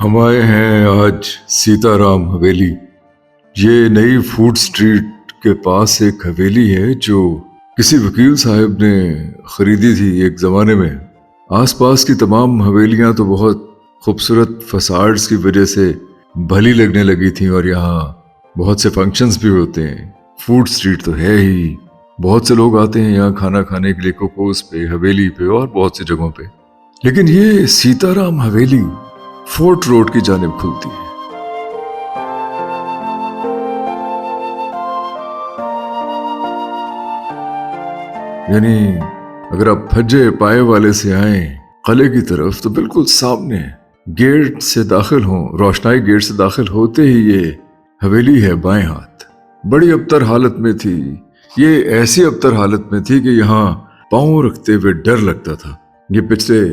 हम आए हैं आज सीताराम हवेली। ये नई फूड स्ट्रीट के पास एक हवेली है जो किसी वकील साहब ने खरीदी थी एक ज़माने में। आसपास की तमाम हवेलियां तो बहुत खूबसूरत फसाड्स की वजह से भली लगने लगी थी और यहाँ बहुत से फंक्शंस भी होते हैं। फूड स्ट्रीट तो है ही, बहुत से लोग आते हैं यहाँ खाना खाने के लिए, कोकोस पे, हवेली पे और बहुत सी जगहों पे। लेकिन ये सीताराम हवेली फोर्ट रोड की जानिब खुलती है। यानी अगर आप फज्जे पाए वाले से आए किले की तरफ तो बिल्कुल सामने गेट से दाखिल हों, रोशनाई गेट से दाखिल होते ही ये हवेली है बाएं हाथ। बड़ी अबतर हालत में थी ये, ऐसी अबतर हालत में थी कि यहाँ पांव रखते हुए डर लगता था। ये पिछले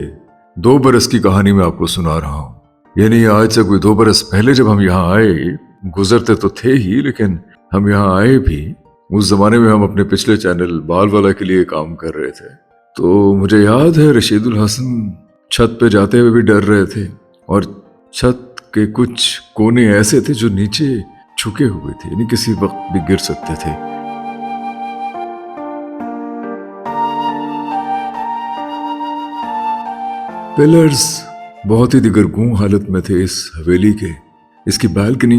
2 बरस की कहानी मैं आपको सुना रहा हूँ। यानी आज से कोई 2 बरस पहले जब हम यहाँ आए, गुजरते तो थे ही लेकिन हम यहाँ आए भी उस जमाने में हम अपने पिछले चैनल बाल वाला के लिए काम कर रहे थे। तो मुझे याद है रशीदुल हसन छत पे जाते हुए भी डर रहे थे और छत के कुछ कोने ऐसे थे जो नीचे झुके हुए थे, यानी किसी वक्त भी गिर सकते थे। पिलर्स बहुत ही दिगरगूं हालत में थे इस हवेली के। इसकी बालकनी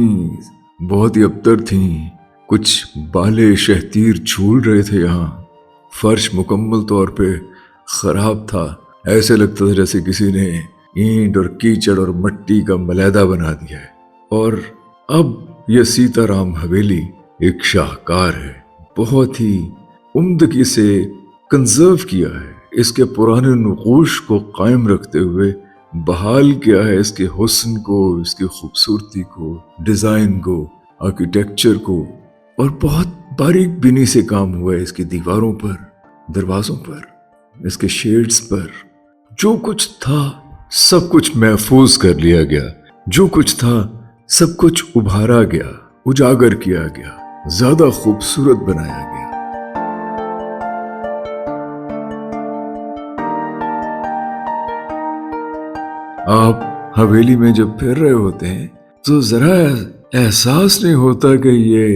बहुत ही अबतर थी, कुछ बाले शहतीर झूल रहे थे यहाँ। फर्श मुकम्मल तौर पे खराब था, ऐसे लगता था जैसे किसी ने ईंट और कीचड़ और मिट्टी का मलैदा बना दिया है। और अब यह सीताराम हवेली एक शाहकार है, बहुत ही उम्दगी से कंजर्व किया है, इसके पुराने नक़ूश को कायम रखते हुए बहाल किया है, इसके हुस्न को, इसकी खूबसूरती को, डिज़ाइन को, आर्किटेक्चर को, और बहुत बारीक बिनी से काम हुआ है इसकी दीवारों पर, दरवाज़ों पर, इसके शेड्स पर। जो कुछ था सब कुछ महफूज कर लिया गया, जो कुछ था सब कुछ उभारा गया, उजागर किया गया, ज़्यादा खूबसूरत बनाया गया। आप हवेली में जब फिर रहे होते हैं तो जरा एहसास नहीं होता कि ये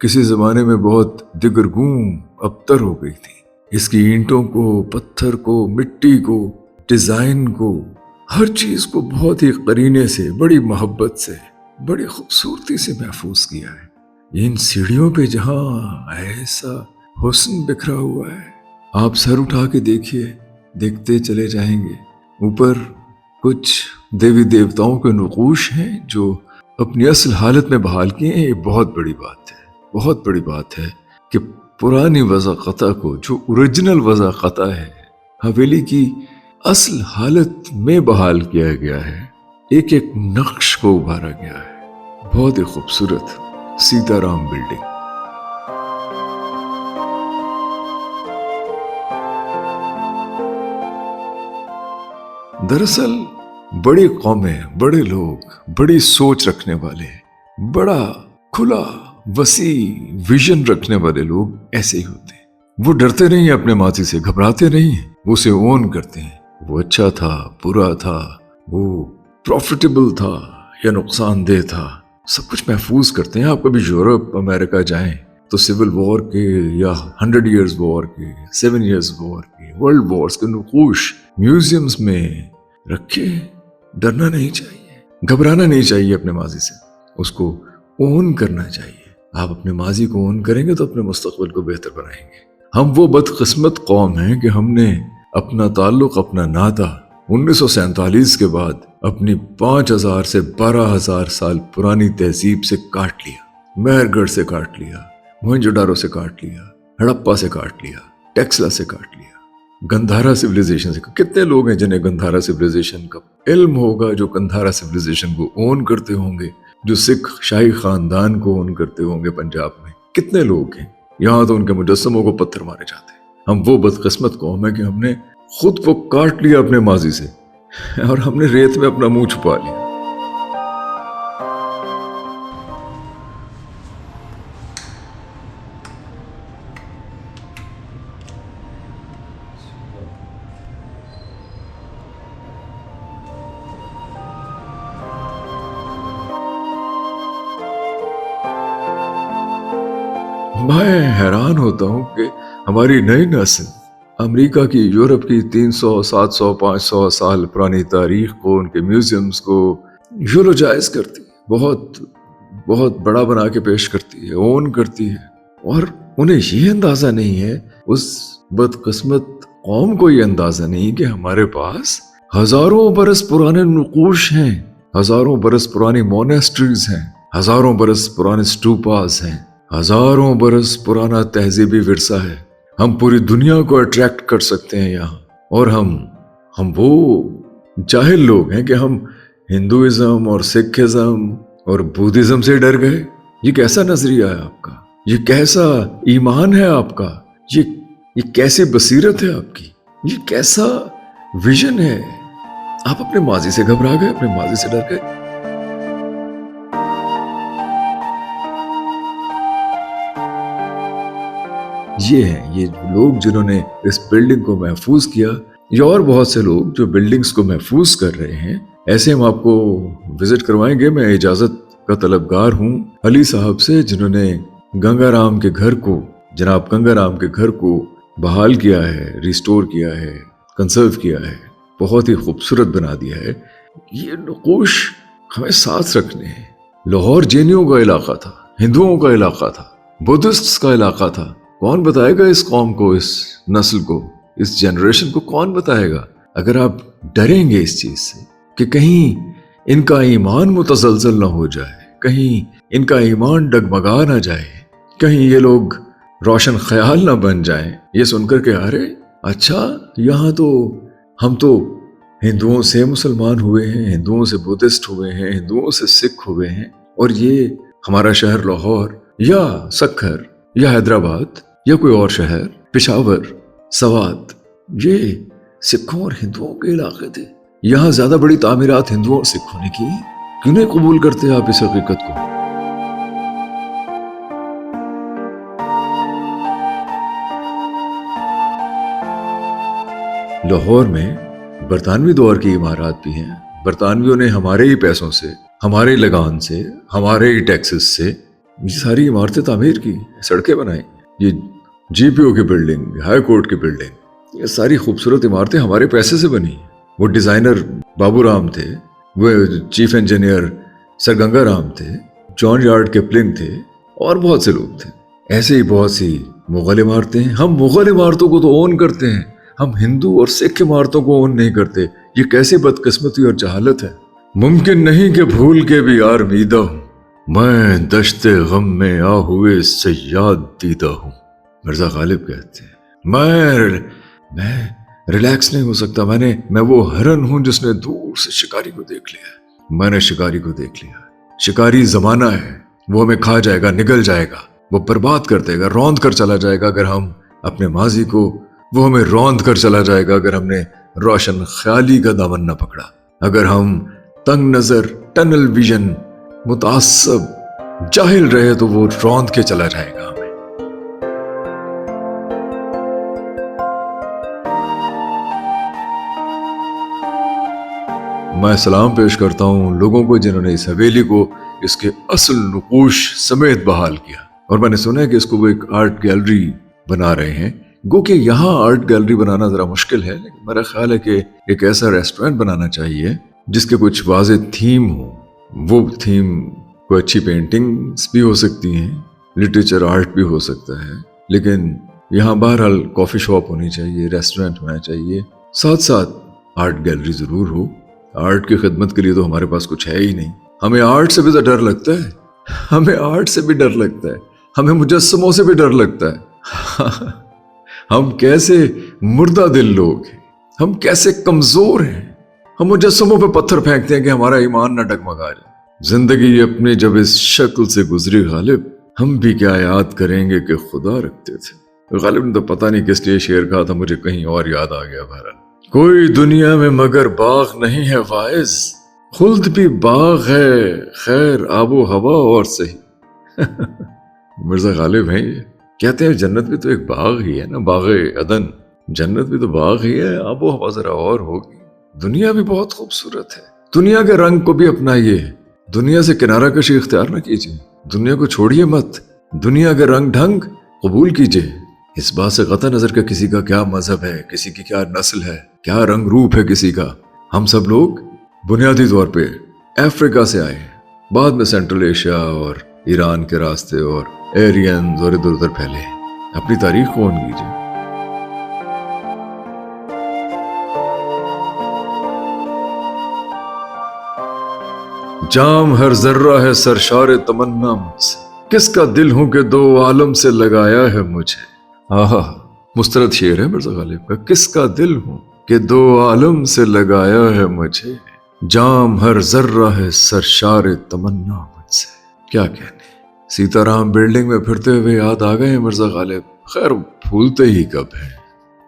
किसी जमाने में बहुत दिगरगूं अबतर हो गई थी। इसकी ईंटों को, पत्थर को, मिट्टी को, डिजाइन को, हर चीज को बहुत ही करीने से, बड़ी मोहब्बत से, बड़ी खूबसूरती से महफूज किया है। इन सीढ़ियों पे जहां ऐसा हुस्न बिखरा हुआ है, आप सर उठा के देखिए, देखते चले जाएंगे। ऊपर कुछ देवी देवताओं के नक़ूश हैं जो अपनी असल हालत में बहाल किए हैं। ये बहुत बड़ी बात है, बहुत बड़ी बात है कि पुरानी वज़ाक़ता को, जो ओरिजिनल वज़ाक़ता है, हवेली की असल हालत में बहाल किया गया है। एक एक नक्श को उभारा गया है। बहुत ही खूबसूरत सीताराम बिल्डिंग। दरअसल बड़ी कौमें, बड़े लोग, बड़ी सोच रखने वाले, बड़ा खुला वसी विजन रखने वाले लोग ऐसे ही होते हैं। वो डरते नहीं हैं अपने माजी से, घबराते नहीं हैं, वो उसे ओन करते हैं। वो अच्छा था, बुरा था, वो प्रॉफिटेबल था या नुकसानदेह था, सब कुछ महफूज करते हैं। आप कभी यूरोप, अमेरिका जाएं तो सिविल वॉर के या 100 ईयर्स वॉर के, 7 ईयर्स वॉर के, वर्ल्ड वॉर्स के नक़ूश म्यूजियम्स में रखे। डरना नहीं चाहिए, घबराना नहीं चाहिए अपने माजी से, उसको ओन करना चाहिए। आप अपने माजी को ओन करेंगे तो अपने मुस्तक़बिल को बेहतर बनाएंगे। हम वो बदकिस्मत कौम हैं कि हमने अपना ताल्लुक, अपना नाता 1947 के बाद अपनी 5000 से 12000 साल पुरानी तहजीब से काट लिया। मेहरगढ़ से काट लिया, मोहनजोदारो से काट लिया, हड़प्पा से काट लिया, टेक्सला से काट लिया, गंधारा सिविलाइजेशन से। कितने लोग हैं जिन्हें गंधारा सिविलाइजेशन का इल्म होगा, जो गंधारा सिविलाइजेशन को ओन करते होंगे, जो सिख शाही खानदान को ओन करते होंगे पंजाब में। कितने लोग हैं यहाँ, तो उनके मुजस्समों को पत्थर मारे जाते हैं। हम वो बदकिस्मत कौम है कि हमने खुद को काट लिया अपने माजी से और हमने रेत में अपना मुंह छुपा लिया। میں حیران ہوتا ہوں کہ ہماری نئی نسل امریکہ کی، یورپ کی 300 700 500 سال پرانی تاریخ کو، ان کے میوزیمز کو یولوجائز کرتی ہے، بہت بہت بڑا بنا کے پیش کرتی ہے، اون کرتی ہے، اور انہیں یہ اندازہ نہیں ہے، اس بدقسمت قوم کو یہ اندازہ نہیں کہ ہمارے پاس ہزاروں برس پرانے نقوش ہیں، ہزاروں برس پرانی مونیسٹریز ہیں، ہزاروں برس پرانے اسٹوپاز ہیں، ہزاروں برس پرانا تہذیبی ورثہ ہے۔ ہم پوری دنیا کو اٹریکٹ کر سکتے ہیں یہاں، اور ہم وہ جاہل لوگ ہیں کہ ہم ہندوازم اور سکھزم اور بودھزم سے ڈر گئے۔ یہ کیسا نظریہ ہے آپ کا؟ یہ کیسا ایمان ہے آپ کا؟ یہ کیسی بصیرت ہے آپ کی؟ یہ کیسا ویژن ہے؟ آپ اپنے ماضی سے گھبرا گئے، اپنے ماضی سے ڈر گئے۔ یہ ہیں یہ لوگ جنہوں نے اس بلڈنگ کو محفوظ کیا، یا اور بہت سے لوگ جو بلڈنگز کو محفوظ کر رہے ہیں۔ ایسے ہم آپ کو وزٹ کروائیں گے۔ میں اجازت کا طلبگار ہوں علی صاحب سے، جنہوں نے گنگا رام کے گھر کو، جناب گنگا رام کے گھر کو بحال کیا ہے، ریسٹور کیا ہے، کنسرو کیا ہے، بہت ہی خوبصورت بنا دیا ہے۔ یہ نقوش ہمیں ساتھ رکھنے ہیں۔ لاہور جینیوں کا علاقہ تھا، ہندوؤں کا علاقہ تھا، بدھسٹس کا علاقہ تھا۔ کون بتائے گا اس قوم کو، اس نسل کو، اس جنریشن کو کون بتائے گا؟ اگر آپ ڈریں گے اس چیز سے کہ کہیں ان کا ایمان متزلزل نہ ہو جائے، کہیں ان کا ایمان ڈگمگا نہ جائے، کہیں یہ لوگ روشن خیال نہ بن جائیں، یہ سن کر کہ ارے اچھا یہاں تو ہم تو ہندوؤں سے مسلمان ہوئے ہیں، ہندوؤں سے بدھسٹ ہوئے ہیں، ہندوؤں سے سکھ ہوئے ہیں، اور یہ ہمارا شہر لاہور یا سکھر یا حیدرآباد یا کوئی اور شہر، پشاور، سوات، یہ سکھوں اور ہندوؤں کے علاقے تھے۔ یہاں زیادہ بڑی تعمیرات ہندوؤں اور سکھوں نے کی، کیوں نہیں قبول کرتے آپ اس حقیقت کو؟ لاہور میں برطانوی دور کی عمارات بھی ہیں۔ برطانویوں نے ہمارے ہی پیسوں سے، ہمارے لگان سے، ہمارے ہی ٹیکسز سے یہ ساری عمارتیں تعمیر کی، سڑکیں بنائیں۔ یہ جی پی او کی بلڈنگ، ہائی کورٹ کی بلڈنگ، یہ ساری خوبصورت عمارتیں ہمارے پیسے سے بنی۔ وہ ڈیزائنر بابو رام تھے، وہ چیف انجینئر سر گنگا رام تھے، جان یارڈ کپلنگ تھے، اور بہت سے لوگ تھے۔ ایسے ہی بہت سی مغل عمارتیں ہیں۔ ہم مغل عمارتوں کو تو اون کرتے ہیں، ہم ہندو اور سکھ عمارتوں کو اون نہیں کرتے۔ یہ کیسی بدقسمتی اور جہالت ہے۔ ممکن نہیں کہ بھول کے بھی آرمیدہ ہوں، میں دشت غم میں آ ہوئے صیاد دیدہ ہوں، مرزا غالب کہتے ہیں۔ میں ریلیکس نہیں ہو سکتا۔ میں وہ ہرن ہوں جس نے دور سے شکاری کو دیکھ لیا۔ میں نے شکاری کو دیکھ لیا۔ شکاری زمانہ ہے، وہ ہمیں کھا جائے گا، نگل جائے گا، وہ برباد کر دے گا، روند کر چلا جائے گا اگر ہم اپنے ماضی کو، وہ ہمیں روند کر چلا جائے گا اگر ہم نے روشن خیالی کا دامن نہ پکڑا، اگر ہم تنگ نظر، ٹنل ویژن، متعصب، جاہل رہے تو وہ روند کے چلا جائے گا ہمیں۔ میں سلام پیش کرتا ہوں ان لوگوں کو جنہوں نے اس حویلی کو اس کے اصل نقوش سمیت بحال کیا، اور میں نے سنا ہے کہ اس کو وہ ایک آرٹ گیلری بنا رہے ہیں۔ گو کہ یہاں آرٹ گیلری بنانا ذرا مشکل ہے، لیکن میرا خیال ہے کہ ایک ایسا ریسٹورینٹ بنانا چاہیے جس کے کچھ واضح تھیم ہو۔ وہ تھیم کوئی اچھی پینٹنگز بھی ہو سکتی ہیں، لٹریچر آرٹ بھی ہو سکتا ہے، لیکن یہاں بہرحال کافی شاپ ہونی چاہیے، ریسٹورینٹ ہونا چاہیے، ساتھ ساتھ آرٹ گیلری ضرور ہو۔ آرٹ کی خدمت کے لیے تو ہمارے پاس کچھ ہے ہی نہیں۔ ہمیں آرٹ سے بھی تو ڈر لگتا ہے، ہمیں آرٹ سے بھی ڈر لگتا ہے، ہمیں مجسموں سے بھی ڈر لگتا ہے۔ ہم کیسے مردہ دل لوگ ہیں، ہم کیسے کمزور ہیں۔ ہم مجسموں پہ پتھر پھینکتے ہیں کہ ہمارا ایمان نہ ڈگمگا جائے۔ زندگی اپنی جب اس شکل سے گزری غالب، ہم بھی کیا یاد کریں گے کہ خدا رکھتے تھے۔ غالب نے تو پتہ نہیں کس لیے شعر کہا تھا، مجھے کہیں اور یاد آ گیا۔ بہرحال کوئی دنیا میں مگر باغ نہیں ہے واعظ، خلد بھی باغ ہے، خیر آب و ہوا اور صحیح۔ مرزا غالب ہیں یہ، کہتے ہیں جنت بھی تو ایک باغ ہی ہے نا، باغ عدن، جنت بھی تو باغ ہی ہے، آب و ہوا ذرا اور ہوگی۔ دنیا بھی بہت خوبصورت ہے، دنیا کے رنگ کو بھی اپنائیے، دنیا سے کنارہ کشی اختیار نہ کیجیے، دنیا کو چھوڑیے مت، دنیا کے رنگ ڈھنگ قبول کیجئے، اس بات سے قطع نظر کہ کسی کا کیا مذہب ہے، کسی کی کیا نسل ہے، کیا رنگ روپ ہے کسی کا، ہم سب لوگ بنیادی طور پہ افریقہ سے آئے ہیں، بعد میں سینٹرل ایشیا اور ایران کے راستے اور ایرینز اور ادھر ادھر پھیلے ہیں۔ اپنی تاریخ کون کیجئے۔ جام ہر ذرہ ہے سرشار تمنا مجھ سے، کس کا دل ہوں کہ دو عالم سے لگایا ہے مجھے۔ آہا، مسترد شعر ہے مرزا غالب کا، کس کا دل ہوں کہ دو عالم سے لگایا ہے مجھے، جام ہر ذرہ ہے سرشار تمنا مجھ سے۔ کیا کہنے، سیتا رام بلڈنگ میں پھرتے ہوئے یاد آ گئے ہیں مرزا غالب، خیر بھولتے ہی کب ہیں۔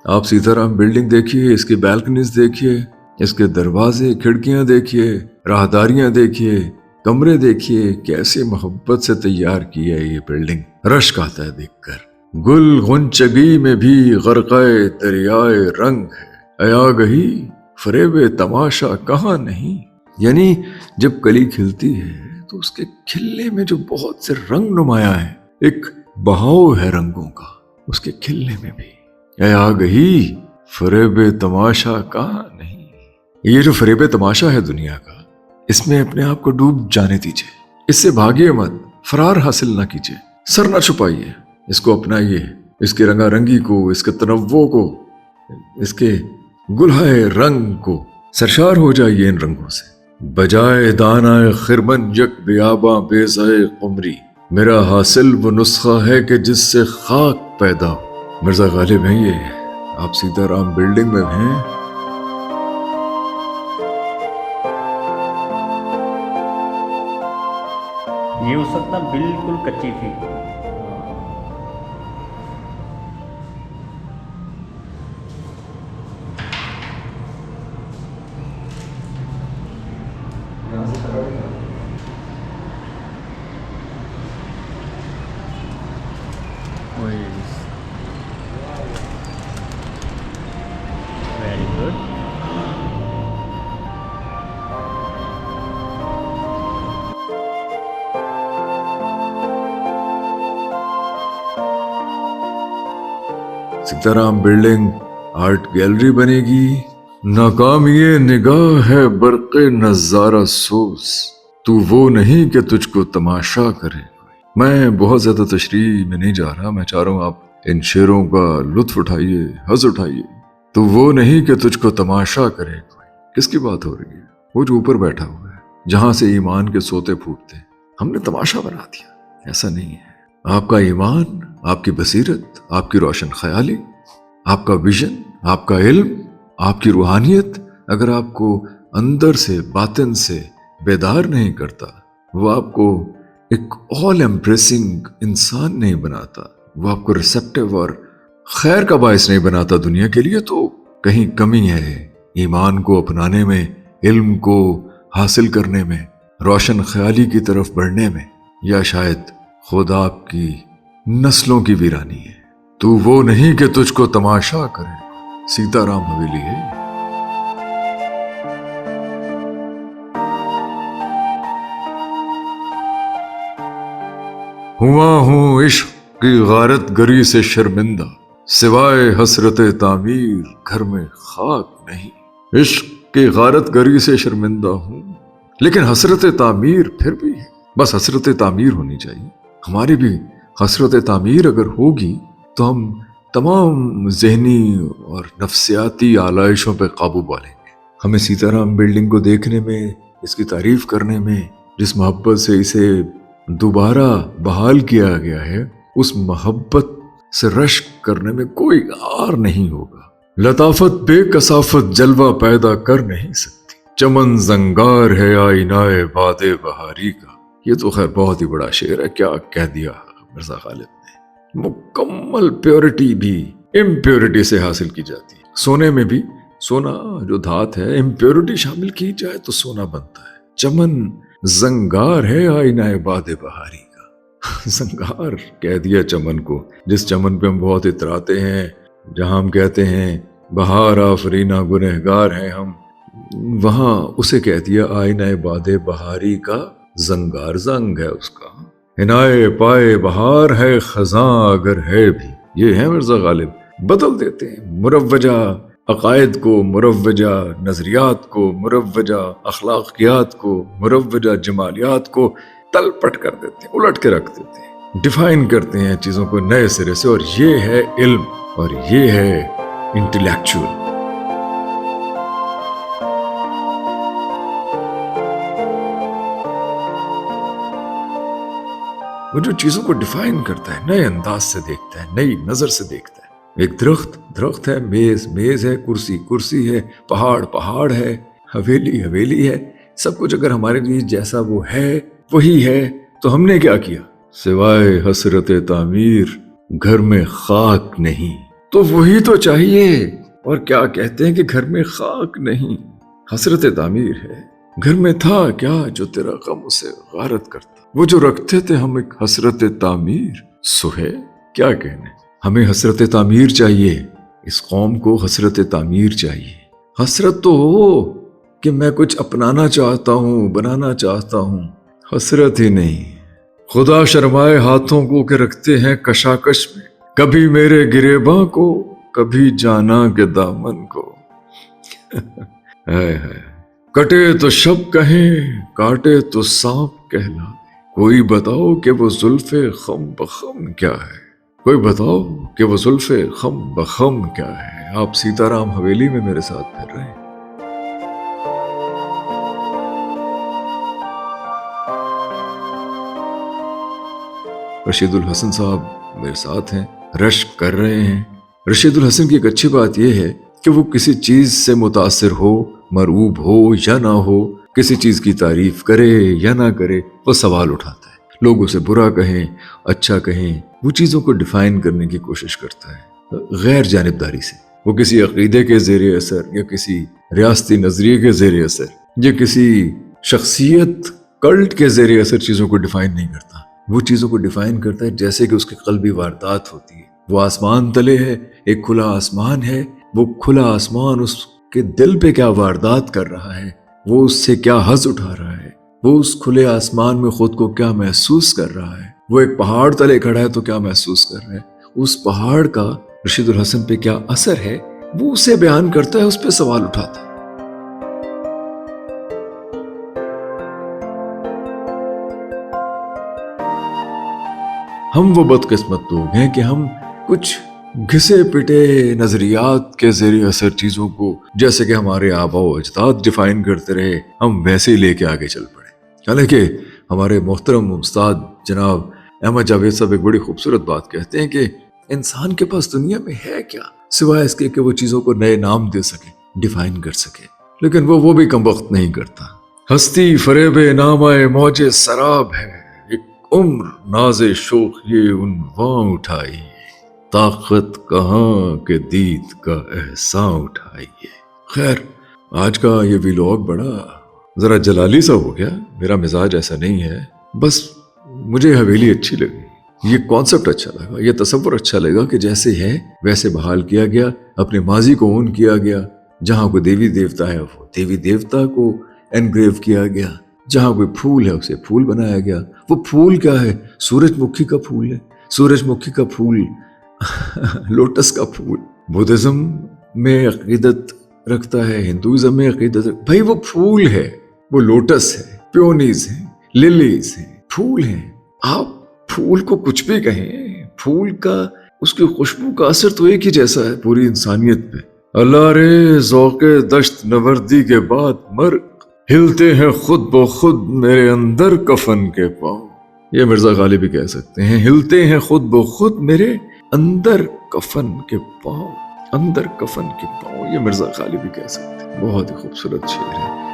آپ سیتا رام بلڈنگ دیکھیے، اس کی بالکنیز دیکھیے، اس کے دروازے کھڑکیاں دیکھیے، راہداریاں دیکھیے، کمرے دیکھیے، کیسے محبت سے تیار کی ہے یہ بلڈنگ، رشک آتا ہے دیکھ کر۔ گل غنچگی میں بھی غرقۂ دریائے رنگ ہے، اے آگہی فریب تماشا کہاں نہیں۔ یعنی جب کلی کھلتی ہے تو اس کے کھلنے میں جو بہت سے رنگ نمایاں ہیں، ایک بہاؤ ہے رنگوں کا اس کے کھلنے میں بھی۔ اے آگہی فریب تماشا کہاں نہیں۔ یہ جو فریب تماشا ہے دنیا کا، اس میں اپنے آپ کو ڈوب جانے دیجئے، اس سے بھاگیے مت، فرار حاصل نہ کیجئے، سر نہ چھپائیے، اس کو اپنائیے، اس کے رنگا رنگی کو، اس کے تنوع کو، اس کے گلہائے رنگ کو، سرشار ہو جائیے ان رنگوں سے۔ بجائے دانہ خرمن یک بیاباں بیضۂ قمری، میرا حاصل وہ نسخہ ہے کہ جس سے خاک پیدا ہو۔ مرزا غالب ہیں یہ، آپ سیتا رام بلڈنگ میں ہیں۔ یہ اس وقت نا بالکل کچی تھی۔ Very good. Sita Ram building art gallery بنے گی۔ ناکام یہ نگاہ ہے برق نظارہ سوز، تو وہ نہیں کہ تجھ کو تماشا کرے۔ میں بہت زیادہ تشریح میں نہیں جا رہا، میں چاہ رہا ہوں آپ ان شعروں کا لطف اٹھائیے، حظ اٹھائیے۔ تو وہ نہیں کہ تجھ کو تماشا کرے کوئی، کس کی بات ہو رہی ہے؟ وہ جو اوپر بیٹھا ہوا ہے، جہاں سے ایمان کے سوتے پھوٹتے، ہم نے تماشا بنا دیا۔ ایسا نہیں ہے۔ آپ کا ایمان، آپ کی بصیرت، آپ کی روشن خیالی، آپ کا ویژن، آپ کا علم، آپ کی روحانیت اگر آپ کو اندر سے، باطن سے بیدار نہیں کرتا، وہ آپ کو ایک آل ایمبریسنگ انسان نہیں بناتا، وہ آپ کو ریسیپٹیو اور خیر کا باعث نہیں بناتا دنیا کے لیے، تو کہیں کمی ہے ایمان کو اپنانے میں، علم کو حاصل کرنے میں، روشن خیالی کی طرف بڑھنے میں، یا شاید خود آپ کی نسلوں کی ویرانی ہے۔ تو وہ نہیں کہ تجھ کو تماشا کرے۔ سیتا رام حویلی ہے۔ ہوا ہوں عشق کی غارت گری سے شرمندہ، سوائے حسرت تعمیر گھر میں خاک نہیں۔ عشق کی غارت گری سے شرمندہ ہوں، لیکن حسرت تعمیر پھر بھی ہے، بس حسرت تعمیر ہونی چاہیے۔ ہماری بھی حسرت تعمیر اگر ہوگی تو ہم تمام ذہنی اور نفسیاتی آلائشوں پہ قابو پالیں گے۔ ہمیں سیتا رام بلڈنگ کو دیکھنے میں، اس کی تعریف کرنے میں، جس محبت سے اسے دوبارہ بحال کیا گیا ہے، اس محبت سے رشک کرنے میں کوئی آر نہیں ہوگا۔ لطافت بے کثافت جلوہ پیدا کر نہیں سکتی، چمن زنگار ہے آئینہ باد بہاری کا۔ یہ تو خیر بہت ہی بڑا شعر ہے، کیا کہہ دیا مرزا غالب نے۔ مکمل پیورٹی بھی امپیورٹی سے حاصل کی جاتی ہے۔ سونے میں بھی، سونا جو دھات ہے، امپیورٹی شامل کی جائے تو سونا بنتا ہے۔ چمن زنگار ہے آئینہ باد بہاری کا۔ زنگار کہہ دیا چمن کو، جس چمن پہ ہم بہت اتراتے ہیں، جہاں ہم کہتے ہیں بہار آفرینا گنہگار ہیں ہم، وہاں اسے کہہ دیا آئینہ باد بہاری کا زنگار، زنگ ہے اس کا، इनाए पाए बहार है खजां अगर है भी, ये है मिर्जा गालिब। बदल देते हैं मुरव्वजा अकायद को, मुरव्वजा नजरियात को, मुरव्वजा अखलाकियात को, मुरव्वजा जमालियात को तलपट कर देते हैं, उलट के रख देते हैं, डिफाइन करते हैं चीजों को नए सिरे से। और ये है इल्म और ये है इंटेलेक्चुअल। वो जो चीजों को डिफाइन करता है, नए अंदाज से देखता है, नई नजर से देखता है। एक दरख्त है, मेज है, कुर्सी है, पहाड़ है, हवेली है। सब कुछ अगर हमारे लिए जैसा वो है वही है, तो हमने क्या किया? सिवाय हसरत तामीर घर में खाक नहीं। तो वही तो चाहिए। और क्या कहते हैं कि घर में खाक नहीं, हसरत तामीर है। घर में था क्या जो तेरा गम उसे गारत करता? वो जो रखते थे हम एक हसरत तामीर, सो है क्या कहने। हमें हसरत तामीर चाहिए, इस कौम को हसरत तामीर चाहिए। हसरत तो हो कि मैं कुछ अपनाना चाहता हूँ, बनाना चाहता हूँ, हसरत ही नहीं। खुदा शर्माए हाथों को के रखते हैं कशाकश में, कभी मेरे गिरेबां को, कभी जाना के दामन को। है कटे तो शब कहें, काटे तो सांप कहला। कोई बताओ कि वो जुल्फे खम बखम क्या है, कोई बताओ कि वो जुल्फे खम बखम क्या है। आप सीताराम हवेली में मेरे साथ फिर रहे हैं। रशीदुल हसन साहब मेरे साथ हैं, रश्क कर रहे हैं। रशीदुल हसन की एक अच्छी बात यह है कि वो किसी चीज से मुतासिर हो, मरऊब हो या ना हो, किसी चीज की तारीफ करे या ना करे, वो सवाल उठाता है। लोग उसे बुरा कहें, अच्छा कहें, वो चीजों को डिफाइन करने की कोशिश करता है गैर जानिबदारी से। वो किसी अकीदे के ज़ेरे असर या किसी रियासती नजरिए के ज़ेरे असर या किसी शख्सियत कल्ट के ज़ेरे असर चीजों को डिफाइन नहीं करता। वो चीजों को डिफाइन करता है जैसे कि उसकी कल्बी वारदात होती है। वो आसमान तले है, एक खुला आसमान है, वो खुला आसमान उसके दिल पे क्या वारदात कर रहा है, वो उससे क्या हज उठा रहा है, वो उस खुले आसमान में खुद को क्या महसूस कर रहा है। वो एक पहाड़ तले खड़ा है तो क्या महसूस कर रहा है, उस पहाड़ का रशीदुल हसन पे क्या असर है, वो उसे बयान करता है, उस पे सवाल उठाता है। हम वो बदकिस्मत लोग हैं कि हम कुछ घिसे पिटे नजरियात के ज़रिए असर चीजों को, जैसे कि हमारे आबा व अजदाद डिफाइन करते रहे, हम वैसे ही लेके आगे चल पड़े। हालांकि हमारे मोहतरम उस्ताद जनाब अहमद जावेद साहब एक बड़ी खूबसूरत बात कहते हैं कि इंसान के पास दुनिया में है क्या सिवाय इसके कि वो चीजों को नए नाम दे सके, डिफाइन कर सके। लेकिन वो भी कम वक्त नहीं करता। हस्ती फरेबे नामाए मौजे सराब है, एक उम्र नाजे शोख ये उन्वां उठाई, ताकत कहाँ के दीद का एहसान उठाइए। खैर, आज का ये व्लॉग बड़ा जरा जलाली सा हो गया। मेरा मिजाज ऐसा नहीं है, बस मुझे हवेली अच्छी लगी, ये कॉन्सेप्ट अच्छा लगा, ये तसव्वुर अच्छा लगा कि जैसे है वैसे बहाल किया गया, अपने माजी को ओन किया गया। जहाँ कोई देवी देवता है वो देवी देवता को एनग्रेव किया गया, जहाँ कोई फूल है उसे फूल बनाया गया। वो फूल क्या है? सूरजमुखी का फूल है। सूरजमुखी का फूल लोटस का फूल बुद्धिज्म में अकीदत रखता है, हिंदुइज्म में अकीदत भाई वो फूल है, वो लोटस है, प्योनीज है, लिलीज है, फूल है। आप फूल को कुछ भी कहें, फूल का उसकी खुशबू का असर तो एक ही जैसा है पूरी इंसानियत पे। अल्लाह रे ज़ौक़े दश्त नवर्दी के बाद मर, हिलते हैं खुद ब खुद मेरे अंदर कफन के पाँव। ये मिर्जा गालिब भी कह सकते हैं, हिलते हैं खुद ब खुद मेरे अंदर कफन के पाँव, अंदर कफन के पाँव। ये मिर्जा गालिब भी कह सकते हैं। बहुत ही खूबसूरत शेर है।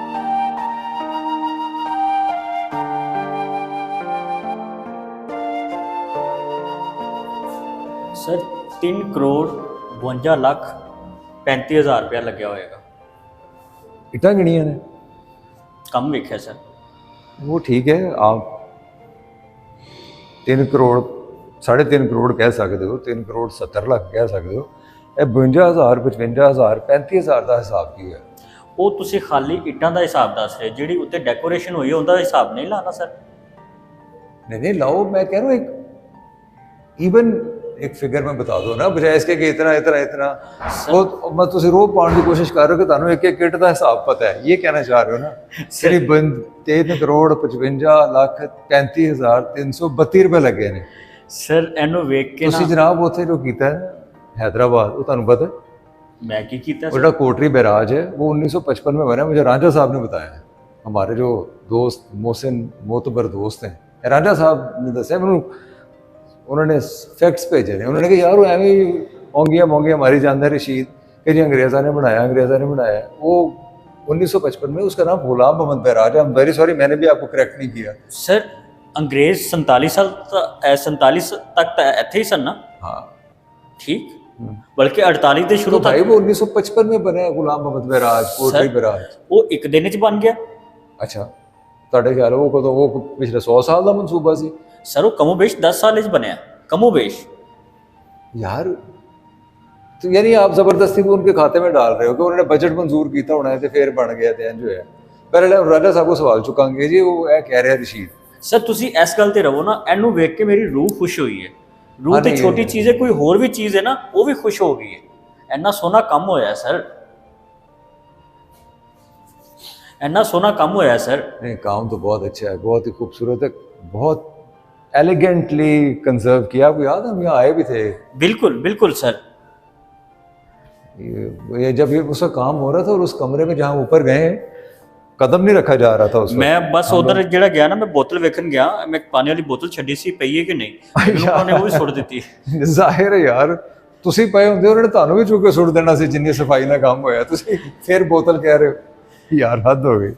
सर 3 करोड़ 52 ਲੱਖ 35,000 ਰੁਪਇਆ ਲੱਗਿਆ ਹੋਏਗਾ। इटा गिनिया ने ਕੰਮ ਵੇਖਿਆ ਸਰ। वो ठीक है, आप 3 करोड़ 3.5 करोड़ कह सकते हो, 3 करोड़ 70 ਲੱਖ कह सकते हो। ਇਹ 52,000 55,000 35,000 ਦਾ ਹਿਸਾਬ ਕੀ ਹੈ? ਉਹ ਤੁਸੀਂ ਖਾਲੀ ਇੱਟਾਂ ਦਾ ਹਿਸਾਬ ਦੱਸ ਰਹੇ, ਜਿਹੜੀ ਉੱਤੇ ਡੈਕੋਰੇਸ਼ਨ ਹੋਈ ਉਹਦਾ ਹਿਸਾਬ ਨਹੀਂ ਲਾਣਾ ਸਰ। नहीं लाओ, मैं कह रहा हूँ एक इवन एक फिगर में बता दो ना, बजाय इसके कि इतना इतना इतना। वो मैं तुझे रो पाने की कोशिश कर रहे हो कि ਤੁਹਾਨੂੰ ਇੱਕ ਇੱਕ ਕਿਟ ਦਾ ਹਿਸਾਬ ਪਤਾ ਹੈ, ਇਹ ਕਹਿਣਾ ਚਾਹ ਰਹੇ ਹੋ ਨਾ। ਤਕਰੀਬਨ 3 ਕਰੋੜ 55 ਲੱਖ 35,332 ਰੁਪਏ ਲੱਗੇ ਨੇ। ਸਰ ਇਹਨੂੰ ਵੇਖ ਕੇ ਤੁਸੀਂ ਨਾ ਜਨਾਬ ਉੱਥੇ ਜੋ ਕੀਤਾ ਹੈ हैदराबाद, वो ਤੁਹਾਨੂੰ पता है ਮੈਂ ਕੀ ਕੀਤਾ वो जो कोटरी बैराज है वो 1955 में बना, मुझे रांझा साहब ने बताया है। हमारे जो दोस्त मोहसिन मोतबर दोस्त हैं, रांझा साहब ने दसा मैं, उन्होंने फैक्ट्स भेजे ने। उन्होंने कहा यार वो एवं ही औंगियां मोंगियां मारी जाता है रशीद कि जी अंग्रेज़ा ने बनाया। वो 1955 में उसका नाम गुलाम मोहम्मद बैराज है। वेरी सॉरी, मैंने भी आपको करेक्ट नहीं किया ਸਰ ਅੰਗਰੇਜ਼ 47 ਤੱਕ ਤਾਂ ਇੱਥੇ ਹੀ ਸਨ ਨਾ। हाँ ਠੀਕ, ਬਲਕਿ 48 ਦੇ तो ਸ਼ੁਰੂ भाई ਤੱਕ वो 1955 में बना है गुलाम मोहम्मद बैराज, कोटरी बैराज। ਉਹ ਇੱਕ ਦਿਨ ਚ ਬਣ ਗਿਆ। अच्छा ਤੁਹਾਡੇ ਖਿਆਲ ਉਹ ਕਦੋਂ, ਉਹ ਪਿਛਲੇ 100 ਸਾਲ ਦਾ ਮਨਸੂਬਾ ਸੀ ਸਰ ਉਹ ਕਮੋਬੇਸ਼ 10 ਸਾਲ ਚ ਬਣਿਆ, ਕਮੋਬੇਸ਼। यार। तो यानी आप जबरदस्ती को उनके खाते में डाल रहे हो कि उन्होंने बजट मंजूर किया होना है तो फिर बन गया तो जो है। पहले राजा साहब को सवाल चुकांगे जी, वो कह रहे हैं रशीद। ਸਰ ਤੁਸੀਂ ਇਸ ਗੱਲ ਤੇ ਰਹੋ ਨਾ, ਇਹਨੂੰ ਵੇਖ ਕੇ ਮੇਰੀ ਰੂਹ ਖੁਸ਼ ਹੋਈ ਹੈ। ਰੂਹ ਹਾਂ, ਤੇ ਨਹੀਂ, ਛੋਟੀ ਚੀਜ਼ ਹੈ, ਕੋਈ ਹੋਰ ਵੀ ਚੀਜ਼ ਹੈ ਨਾ ਉਹ ਵੀ ਖੁਸ਼ ਹੋ ਗਈ ਹੈ। ਇੰਨਾ ਸੋਹਣਾ ਕੰਮ ਹੋਇਆ ਸਰ, ਇੰਨਾ ਸੋਹਣਾ ਕੰਮ ਹੋਇਆ ਸਰ। नहीं काम तो बहुत अच्छा है, बहुत ही खूबसूरत है, बहुत एलिगेंटली कंजर्व किया। आपको याद है हम यहाँ आए भी थे, ਬਿਲਕੁਲ ਬਿਲकुल ਸਰ। ये जब ये उसका काम हो रहा था और उस कमरे में जहाँ ऊपर गए कदम नहीं रखा जा रहा था उस ਮੈਂ ਬਸ ਉਧਰ ਜਿਹੜਾ ਗਿਆ ਨਾ, ਮੈਂ ਬੋਤਲ ਵੇਖਣ ਗਿਆ, ਮੈਂ ਪਾਣੀ ਵਾਲੀ ਬੋਤਲ ਛੱਡੀ ਸੀ, ਪਈ ਹੈ ਕਿ ਨਹੀਂ, ਮੈਨੂੰ ਉਹਨਾਂ ਨੇ ਉਹ ਵੀ ਸੁੱਟ ਦਿੱਤੀ। वक्त। जाहिर है यार, ਤੁਸੀਂ ਪਏ ਹੁੰਦੇ ਉਹਨਾਂ ਨੇ ਤੁਹਾਨੂੰ ਵੀ ਚੁੱਕ ਕੇ ਸੁੱਟ ਦੇਣਾ ਸੀ, ਜਿੰਨੀ ਸਫਾਈ ਨਾਲ ਕੰਮ ਹੋਇਆ। ਤੁਸੀਂ ਫਿਰ ਬੋਤਲ ਕਹਿ ਰਹੇ ਹੋ, ਯਾਰ ਹੱਦ ਹੋ ਗਈ।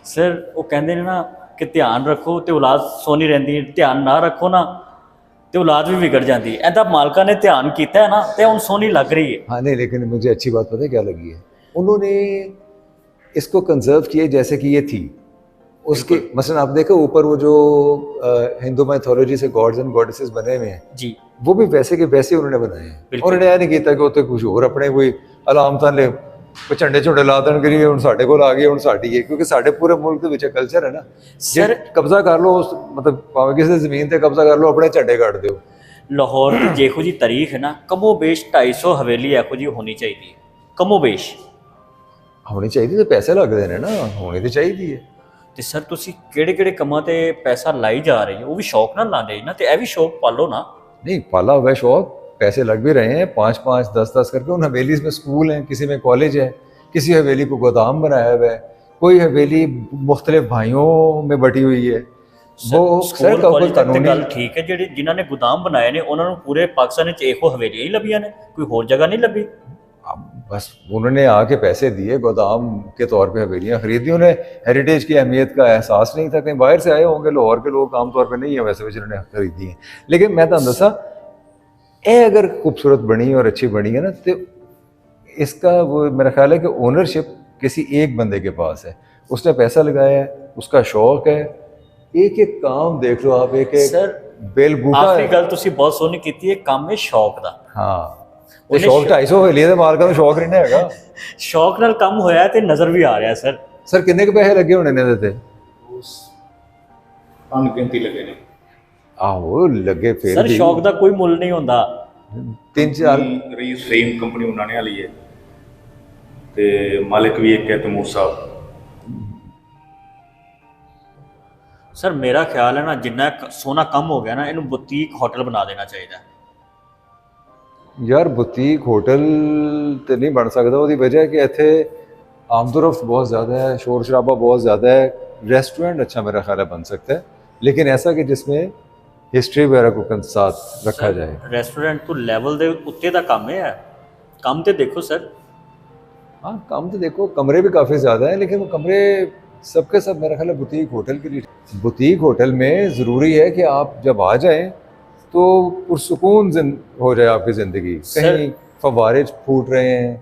ਸਰ ਉਹ ਕਹਿੰਦੇ ਨੇ ਨਾ ਕਿ ਧਿਆਨ ਰੱਖੋ ਤੇ ਔਲਾਦ ਸੋਹਣੀ ਰਹਿੰਦੀ ਹੈ, ਧਿਆਨ ਨਾ ਰੱਖੋ ਨਾ ਤੇ ਔਲਾਦ ਵੀ ਵਿਗੜ ਜਾਂਦੀ ਹੈ। ਇਹਦਾ ਮਾਲਕਾਂ ਨੇ ਧਿਆਨ ਕੀਤਾ ਹੈ ਨਾ ਤੇ ਹੁਣ ਸੋਹਣੀ ਲੱਗ ਰਹੀ है। हाँ नहीं, लेकिन मुझे अच्छी बात पता है क्या लगी है, उन्होंने इसको कंजर्व किया जैसे कि ये थी। उसके मसलन आप देखो ऊपर वो जो हिंदू मैथोलॉजी से गॉड्स एंड गॉडेसेस बने हुए हैं, जी वो भी वैसे के वैसे उन्होंने बनाए हैं। बिल्कुल। उन्होंने यह नहीं किया कि उत्ते कुछ और अपने कोई अलामतां ले झंडे झुंडे ला देन करिए हुण साडे कोल आ गई, हुण साडी है। क्योंकि साडे पूरे मुल्क ਦੇ ਵਿੱਚ ਕਲਚਰ ਹੈ ਨਾ, सर ਕਬਜ਼ਾ ਕਰ ਲਓ ਉਸ ਮਤਲਬ ਭਾਵੇਂ ਕਿਸੇ ਜ਼ਮੀਨ ਤੇ ਕਬਜ਼ਾ ਕਰ ਲਓ, ਆਪਣੇ ਝੰਡੇ ਕੱਢ ਦਿਓ। ਲਾਹੌਰ ਦੀ ਜਿਹੋ ਜੀ ਤਾਰੀਖ ਹੈ ਨਾ, ਕਮੋਬੇਸ਼ 250 ਹਵੇਲੀ ਇਹੋ ਜੀ ਹੋਣੀ ਚਾਹੀਦੀ ਹੈ, ਕਮੋਬੇਸ਼। ਹੋਣੀ ਚਾਹੀਦੀ, ਤੇ ਪੈਸੇ ਲੱਗਦੇ ਨੇ ਨਾ, ਹੋਣੀ ਤੇ ਚਾਹੀਦੀ ਹੈ। ਤੇ ਸਰ ਤੁਸੀਂ ਕਿਹੜੇ ਕਿਹੜੇ ਕੰਮਾਂ ਤੇ ਪੈਸਾ ਲਾਈ ਜਾ ਰਹੇ ਹੋ, ਉਹ ਵੀ ਸ਼ੌਕ ਨਾਲ ਲਾਉਂਦੇ ਨਾ, ਤੇ ਇਹ ਵੀ ਸ਼ੌਕ ਪਾਲੋ ਨਾ। नहीं पाला हुआ है शौक, पैसे लग भी रहे हैं 5-5 10-10 करके। उन हवेली में स्कूल हैं, किसी में कॉलेज है, किसी हवेली को गोदाम बनाया हुआ है, कोई हवेली मुख्तलिफ भाइयों में बटी हुई है। वो ਸਕੂਲ का ਕਾਲਜ ਤੱਕ ਤੇ कानूनी ਗੱਲ ਠੀਕ ਹੈ, ਜਿਹੜੇ ਜਿਨ੍ਹਾਂ ਨੇ ਗੋਦਾਮ ਬਣਾਏ ਨੇ ਉਹਨਾਂ ਨੂੰ ਪੂਰੇ ਪਾਕਿਸਤਾਨ ਵਿੱਚ ਇਹੋ ਹਵੇਲੀਆਂ ਹੀ ਲੱਭੀਆਂ ਨੇ, ਕੋਈ ਹੋਰ ਜਗ੍ਹਾ ਨਹੀਂ ਲੱਭੀ। बस उन्होंने आके पैसे दिए, गोदाम के तौर पे हवेलियाँ खरीदी। उन्हें हेरिटेज की अहमियत का एहसास नहीं था। कहीं बाहर से आए होंगे, लाहौर के लोग आमतौर पर नहीं है वैसे, जिन्होंने खरीदी हैं। लेकिन मैं तो दसा ये अगर खूबसूरत बनी और अच्छी बनी है ना, तो इसका वो मेरा ख्याल है कि ओनरशिप किसी एक बंदे के पास है। उसने पैसा लगाया है, उसका शौक है। एक एक काम देख लो आप, एक एक ਸਰ बेल बूटा ਆਖਰੀ है। ਗੱਲ ਤੁਸੀਂ ਬਹੁਤ ਸੋਹਣੀ ਕੀਤੀ ਹੈ, ਕੰਮ ਹੈ ਸ਼ੌਕ ਦਾ। हाँ ਤੇ ਉਹਨੇ ਸ਼ੌਕ 250 ਹਵੇਲੀਆਂ ਦੇ ਮਾਲਕਾਂ ਨੂੰ ਸ਼ੌਕ ਨਹੀਂ ਨਾ ਹੈਗਾ। ਸ਼ੌਕ ਨਾਲ ਕੰਮ ਹੋਇਆ ਤੇ ਨਜ਼ਰ ਵੀ ਆ ਰਿਹਾ ਸਰ। ਸਰ ਕਿੰਨੇ ਕੁ ਪੈਸੇ ਲੱਗੇ ਹੋਣੇ ਨੇ ਇਹਦੇ ਤੇ? ਅਣਗਿਣਤੀ ਲੱਗੇ ਨੇ। ਆਹੋ ਲੱਗੇ ਫਿਰ ਸਰ ਵੀ ਸ਼ੌਕ ਦਾ ਕੋਈ ਮੁੱਲ ਨਹੀਂ ਹੁੰਦਾ। 3-4 ਰਈਸ ਫਰੇਮ ਕੰਪਨੀ ਉਹਨਾਂ ਨੇ ਲਈ ਹੈ ਤੇ ਮਾਲਕ ਵੀ ਇੱਕ ਹੈ ਤੈਮੂਰ ਸਾਹਿਬ। ਸਰ ਮੇਰਾ ਖਿਆਲ ਹੈ ਨਾ, ਜਿੰਨਾ ਸੋਹਣਾ ਕੰਮ ਹੋ ਗਿਆ ਨਾ, ਇਹਨੂੰ ਬੁਟੀਕ ਹੋਟਲ ਬਣਾ ਦੇਣਾ ਚਾਹੀਦਾ। ਯਾਰ ਬੁਟੀਕ ਹੋਟਲ ਤੇ ਨਹੀਂ ਬਣ ਸਕਦਾ। ਉਹਦੀ ਵਜ੍ਹਾ ਹੈ ਕਿ ਇੱਥੇ ਆਮਦੋਰਫਤ बहुत ज़्यादा है, शोर शराबा बहुत ज़्यादा है। रेस्टोरेंट अच्छा मेरा ख्याल है बन सकता है, लेकिन ऐसा कि जिसमें हिस्ट्री वगैरह को साथ रखा जाए। ਰੈਸਟੋਰੈਂਟ ਤੋਂ ਲੈਵਲ ਦੇ ਉੱਤੇ ਦਾ ਕੰਮ ਹੈ। ਕੰਮ ਤੇ ਦੇਖੋ ਸਰ। हाँ काम तो देखो, कमरे भी काफ़ी ज़्यादा हैं, लेकिन वो कमरे सबके सब मेरा ख्याल है बुटीक होटल के लिए। बुटीक होटल में ज़रूरी है कि आप जब आ जाएं तो पुरसुकून हो जाए आपकी ज़िंदगी। कहीं फव्वारे फूट रहे हैं,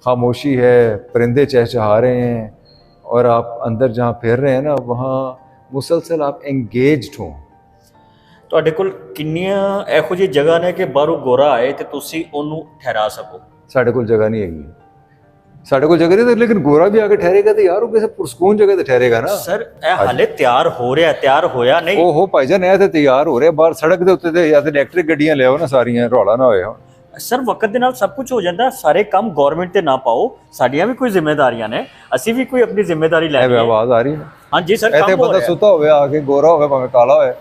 खामोशी है, परिंदे चहचहा रहे हैं, और आप अंदर जहाँ फिर रहे हैं ना, वहाँ मुसलसल आप एंगेज्ड हों। ਤੁਹਾਡੇ ਕੋਲ ਕਿੰਨੀਆਂ ਇਹੋ ਜਿਹੀ ਜਗ੍ਹਾ ਨੇ ਕਿ ਬਾਹਰੋਂ ਗੋਰਾ ਆਏ ਤੇ ਤੁਸੀਂ ਉਹਨੂੰ ਠਹਿਰਾ ਸਕੋ। साढ़े कोल जगह नहीं हैगी। ਸਾਡੇ ਕੋਲ ਜਗ੍ਹਾ ਨਹੀਂ ਤੇ ਲੇਕਿਨ ਗੋਰਾ ਵੀ ਆ ਕੇ ਠਹਿਰੇਗਾ ਤੇ ਯਾਰ ਉਹ ਕਿਸੇ ਪੁਰਸਕੂਨ ਜਗ੍ਹਾ ਤੇ ਠਹਿਰੇਗਾ ਨਾ। ਸਰ ਇਹ ਹਾਲੇ ਤਿਆਰ ਹੋ ਰਿਹਾ, ਤਿਆਰ ਹੋਇਆ ਨਹੀਂ। ਉਹ ਭਾਈਜਾਨ ਇਹ ਤੇ ਤਿਆਰ ਹੋ ਰਿਹਾ, ਬਾਹਰ ਸੜਕ ਦੇ ਉੱਤੇ ਤੇ ਜਾਂ ਤੇ ਇਲੈਕਟ੍ਰਿਕ ਗੱਡੀਆਂ ਲਿਆਓ ਨਾ ਸਾਰੀਆਂ, ਰੌਲਾ ਨਾ ਹੋਏ ਹੁਣ। ਸਰ ਵਕਤ ਦੇ ਨਾਲ ਸਭ ਕੁਝ ਹੋ ਜਾਂਦਾ, ਸਾਰੇ ਕੰਮ ਗਵਰਨਮੈਂਟ ਤੇ ਨਾ ਪਾਓ, ਸਾਡੀਆਂ ਵੀ ਕੋਈ ਜ਼ਿੰਮੇਵਾਰੀਆਂ ਨੇ, ਅਸੀਂ ਵੀ ਕੋਈ ਆਪਣੀ ਜ਼ਿੰਮੇਵਾਰੀ ਲੈ ਇਹ ਕੇ। ਆਵਾਜ਼ ਆ ਰਹੀ ਹੈ ਹਾਂਜੀ ਸਰ ਇੱਥੇ, ਕੰਮ ਹੋ ਬੰਦਾ ਰਿਹਾ ਸੁੱਤਾ ਹੋਵੇ ਆ ਕੇ, ਗੋਰਾ ਹੋਵੇ ਭਾਵੇਂ ਕਾਲਾ ਹੋਵੇ,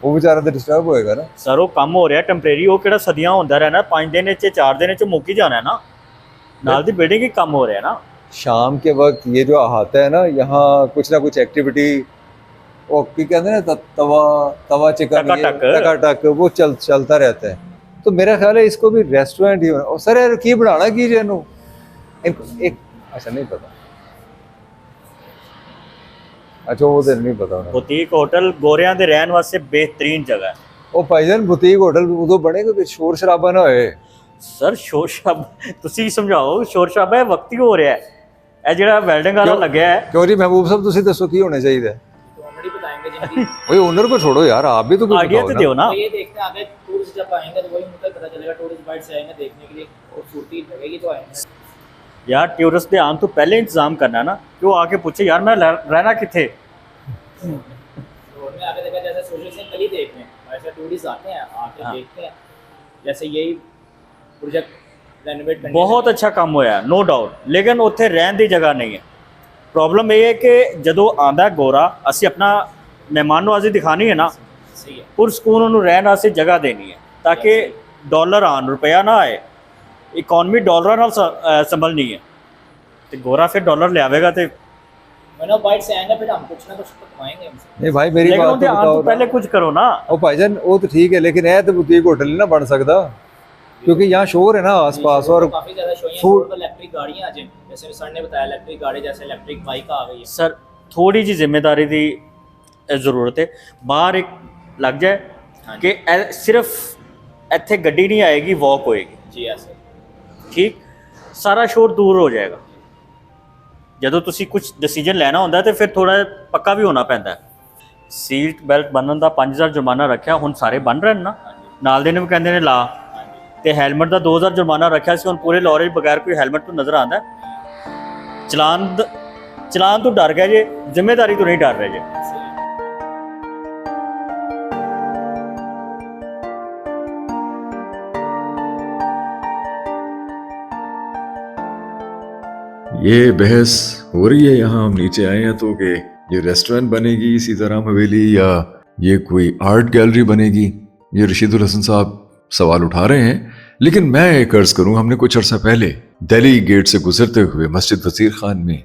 ਉਹ ਵਿਚਾਰਾ ਤੇ ਡਿਸਟਰਬ ਹੋਏਗਾ ਨਾ। ਸਰ ਉਹ ਕੰਮ ਹੋ ਰਿਹਾ ਟੈਂਪਰੇਰੀ, ਉਹ ਕਿਹੜਾ ਸਦੀਆਂ ਹੁੰਦਾ ਰਹਿਣਾ, 5 ਦਿਨ ਚ 4 ਦਿਨ ਚ ਮੁੱਕ ਹੀ ਜਾਣਾ ਹੈ ਨਾ, ਨਾਲ ਦੀ ਬਿਲਡਿੰਗ ਹੀ ਕੰਮ ਹੋ ਰਿਹਾ ਨਾ। शाम के वक्त ये जो अहाता है ना, यहाँ कुछ ना कुछ एक्टिविटी, वो की कहते हैं ना तवा चिकन, टका वो चलता रहता है। तो मेरा ख्याल है इसको भी रेस्टोरेंट ही होना। और सर यार की बनाना की जेनू एक अच्छा नहीं पता, अच्छा वो तो नहीं पता होना। ਬੁਟੀਕ ਹੋਟਲ ਗੋਰਿਆਂ ਦੇ ਰਹਿਣ ਵਾਸਤੇ ਬਿਹਤਰੀਨ ਜਗ੍ਹਾ ਹੈ। ਉਹ ਭਾਈਜਾਨ ਬੁਟੀਕ ਹੋਟਲ ਉਦੋਂ ਬਣੇਗਾ ਕਿ ਸ਼ੋਰ ਸ਼ਰਾਬਾ ਨਾ ਹੋਏ। ਸਰ ਸ਼ੋਰ ਸ਼ਰਾਬਾ ਤੁਸੀਂ ਸਮਝਾਓ, ਸ਼ੋਰ ਸ਼ਰਾਬਾ ਇਹ ਵਕਤੀ ਹੋ ਰਿਹਾ ਹੈ, ਇਹ ਜਿਹੜਾ ਵੈਲਡਿੰਗ ਵਾਲਾ ਲੱਗਿਆ ਹੈ। क्यों जी महबूब साहब ਤੁਸੀਂ ਦੱਸੋ ਕੀ ਹੋਣਾ ਚਾਹੀਦਾ ਹੈ? ऑलरेडी बताएंगे जिनकी ओए ओनर को छोड़ो यार, आप भी तो कुछ आइडिया बताओ तो ना। दो ना। तो ये देखते हैं आगे टूरिस्ट जब आएंगे तो वही उनको पता चलेगा, टूरिस्ट बाइट से आएंगे देखने के लिए खूबसूरती लगेगी तो आएंगे। यार टूरिस्ट ਦੇ ਆਉਣ ਤੋਂ ਪਹਿਲੇ ਇੰਤਜ਼ਾਮ ਕਰਨਾ ਨਾ, कि वो आके पूछे यार मैं रहना किथे। रोड में आके देखा जैसे सोशल से कल ही देख रहे हैं, ऐसे टूरिस्ट आते हैं आके देखते हैं, जैसे यही प्रोजेक्ट रेनोवेट करने ਬਹੁਤ ਅੱਛਾ ਕੰਮ ਹੋਇਆ ਨੋ ਡਾਊਟ, ਲੇਕਿਨ ਉੱਥੇ ਰਹਿਣ ਦੀ ਜਗ੍ਹਾ ਨਹੀਂ ਹੈ। ਪ੍ਰੋਬਲਮ ਇਹ ਹੈ ਕਿ ਜਦੋਂ ਆਂਦਾ ਗੋਰਾ, ਅਸੀਂ ਆਪਣਾ ਮਹਿਮਾਨ ਨਵਾਜ਼ੀ ਦਿਖਾਣੀ ਹੈ ਨਾ, सही है। ਪੁਰਸਕੂਨ ਉਹਨੂੰ ਰਹਿਣ ਵਾਸਤੇ ਜਗ੍ਹਾ ਦੇਣੀ ਹੈ, ਤਾਂ ਕਿ ਡਾਲਰ ਆਣ ਰੁਪਇਆ ਨਾ ਆਏ, ਇਕਨੋਮੀ ਡਾਲਰਾਂ ਨਾਲ ਸੰਭਲਣੀ ਹੈ, ਤੇ ਗੋਰਾ ਫਿਰ ਡਾਲਰ ਲਿਆਵੇਗਾ ਤੇ मैंने बाइट से आएंगे फिर हम कुछ ना कुछ तो कमाएंगे हमसे। नहीं भाई मेरी ਲੇਕਿन बात ਉਹਦੇ तो ਆਉਣ ਤੋਂ बताओ ਪਹਿਲੇ ना। ਕੁਝ ਕਰੋ ना। ਉਹ ਭਾਈਜਾਨ ਉਹ तो ठीक है, लेकिन ਇਹ तो बुटीक होटल नहीं ना बन सकता, क्योंकि यहाँ शोर है ना आसपास। और काफी ज्यादा शो है, फूड- इलेक्ट्रिक गाड़ियां आ जाए, जैसे सर ने बताया इलेक्ट्रिक गाड़ी, जैसे इलेक्ट्रिक बाइक आ गई है। ਸਰ ਥੋੜੀ ਜੀ ਜ਼ਿੰਮੇਵਾਰੀ ਦੀ ਜ਼ਰੂਰਤ ਹੈ, ਬਾਹਰ ਇੱਕ ਲੱਗ ਜਾਏ ਕਿ ਸਿਰਫ ਇੱਥੇ ਗੱਡੀ ਨਹੀਂ ਆਏਗੀ, ਵਾਕ ਹੋਏਗੀ, जी ऐसे ਠੀਕ, ਸਾਰਾ ਸ਼ੋਰ ਦੂਰ ਹੋ ਜਾਏਗਾ। ਜਦੋਂ ਤੁਸੀਂ ਕੁਝ ਡਿਸੀਜਨ ਲੈਣਾ ਹੁੰਦਾ ਤੇ ਫਿਰ ਥੋੜਾ ਪੱਕਾ ਵੀ ਹੋਣਾ ਪੈਂਦਾ ਹੈ। ਸੀਟ ਬੈਲਟ ਬੰਨਣ ਦਾ 5000 ਜੁਰਮਾਨਾ ਰੱਖਿਆ, ਹੁਣ ਸਾਰੇ ਬੰਨ ਰਹੇ ਨੇ ਨਾ, ਨਾਲ ਦੇ ਨੇ ਵੀ ਕਹਿੰਦੇ ਨੇ ਲਾ, ਤੇ ਹੈਲਮਟ ਦਾ 2000 ਜੁਰਮਾਨਾ ਰੱਖਿਆ ਸੀ, ਹੁਣ ਪੂਰੇ ਲਾਹੌਰ 'ਚ ਬਗੈਰ ਕੋਈ ਹੈਲਮਟ ਤੋਂ ਨਜ਼ਰ ਆਉਂਦਾ। ਚਲਾਨ ਤੋਂ ਡਰ ਗਏ ਜੇ, ਜ਼ਿੰਮੇਵਾਰੀ ਤੋਂ ਨਹੀਂ ਡਰ ਰਹੇ ਜੇ। ये बहस हो रही है यहाँ, हम नीचे आए हैं तो कि ये रेस्टोरेंट बनेगी इसी तरह हवेली, या ये कोई आर्ट गैलरी बनेगी। ये रशीदुल हसन साहब सवाल उठा रहे हैं, लेकिन मैं एक अर्ज करूँ, हमने कुछ अर्सा पहले दिल्ली गेट से गुजरते हुए मस्जिद वसीर खान में,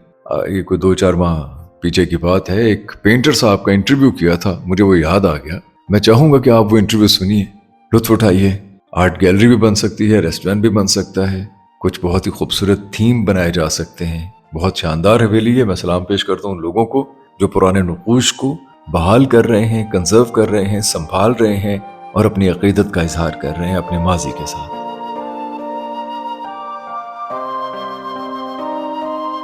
ये कोई 2-4 माह पीछे की बात है, एक पेंटर साहब का इंटरव्यू किया था, मुझे वो याद आ गया। मैं चाहूँगा कि आप वो इंटरव्यू सुनिए, लुत्फ उठाइए। आर्ट गैलरी भी बन सकती है, रेस्टोरेंट भी बन सकता है, कुछ बहुत ही खूबसूरत थीम बनाए जा सकते हैं। बहुत शानदार हवेली है। मैं सलाम पेश करता हूँ उन लोगों को जो पुराने नक़ूश को बहाल कर रहे हैं, कंजर्व कर रहे हैं, संभाल रहे हैं और अपनी अक़ीदत का इजहार कर रहे हैं अपने माजी के साथ।